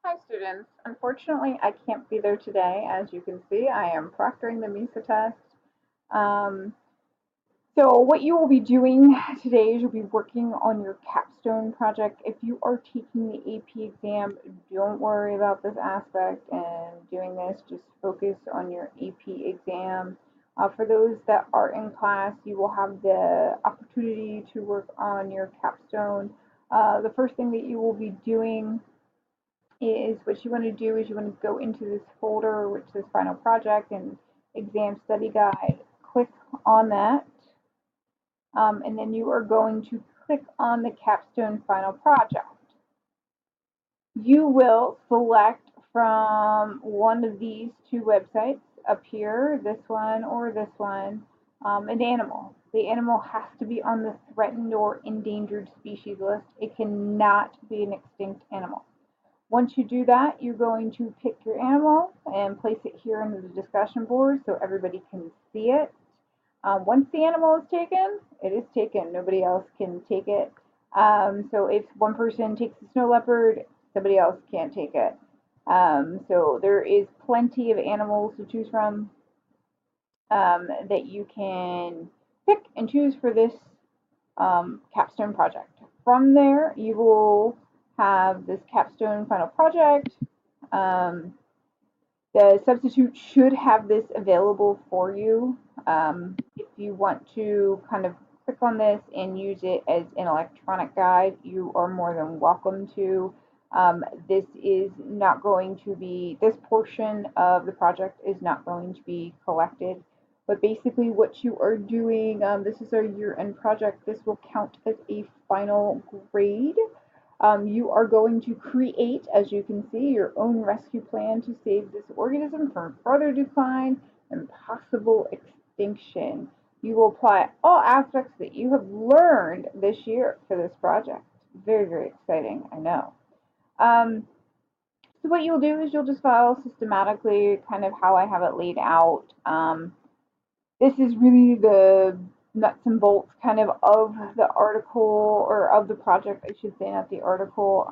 Hi students. Unfortunately, I can't be there today. As you can see, I am proctoring the MISA test. Um, so what you will be doing today is you'll be working on your capstone project. If you are taking the AP exam, don't worry about this aspect and doing this. Just focus on your AP exam. For those that are in class, you will have the opportunity to work on your capstone. The first thing that you will be doing is what you want to do is you want to go into this folder which says final project and exam study guide. Click on that, and then you are going to click on the capstone final project. You will select from one of these two websites up here, this one or this one, an animal. The animal has to be on the threatened or endangered species list. It cannot be an extinct animal. Once you do that, you're going to pick your animal and place it here in the discussion board so everybody can see it. Once the animal is taken, it is taken. Nobody else can take it. So if one person takes the snow leopard, somebody else can't take it. So there is plenty of animals to choose from that you can pick and choose for this capstone project. From there, you will have this capstone final project. Um, the substitute should have this available for you. If you want to kind of click on this and use it as an electronic guide, you are more than welcome to. This is not going to be, this portion of the project is not going to be collected. But basically, what you are doing, this is our year end project. This will count as a final grade. You are going to create, as you can see, your own rescue plan to save this organism from further decline and possible extinction. You will apply all aspects that you have learned this year for this project. Very, very exciting, I know. Um, so what you'll do is you'll just follow systematically kind of how I have it laid out. This is really the nuts and bolts kind of the article or of the project, I should say, not the article.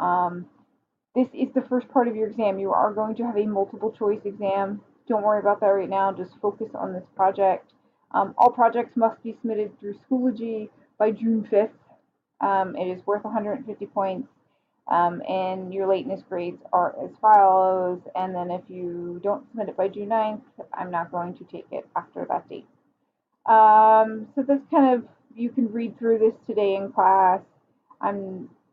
This is the first part of your exam. You are going to have a multiple choice exam. Don't worry about that right now. Just focus on this project. All projects must be submitted through Schoology by June 5th. It is worth 150 points. And your lateness grades are as follows. And then if you don't submit it by June 9th, I'm not going to take it after that date. So this kind of, you can read through this today in class.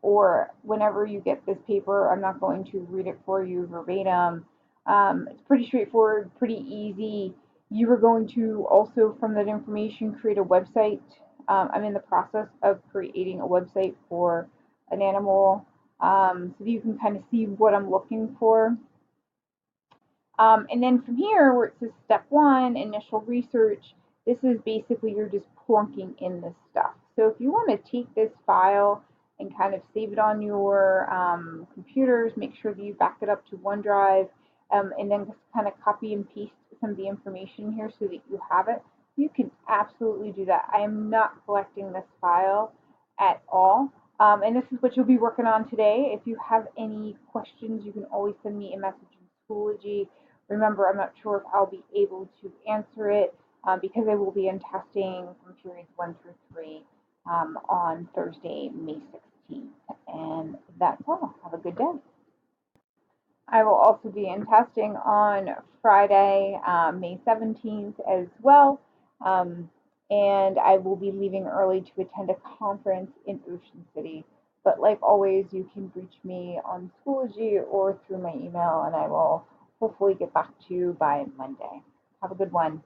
Or whenever you get this paper, I'm not going to read it for you verbatim. It's pretty straightforward, pretty easy. You are going to also, from that information, create a website. I'm in the process of creating a website for an animal, so that you can kind of see what I'm looking for. And then from here, where it says step one, initial research, this is basically you're just plunking in this stuff. So if you want to take this file and kind of save it on your computers, make sure that you back it up to OneDrive, and then just kind of copy and paste some of the information here so that you have it. You can absolutely do that. I am not collecting this file at all. And this is what you'll be working on today. If you have any questions, you can always send me a message in Schoology. Remember, I'm not sure if I'll be able to answer it because I will be in testing from periods 1 through 3 on Thursday, May 16th. And that's all. Have a good day. I will also be in testing on Friday, May 17th as well. Um, and I will be leaving early to attend a conference in Ocean City. But like always, you can reach me on Schoology or through my email, and I will hopefully get back to you by Monday. Have a good one.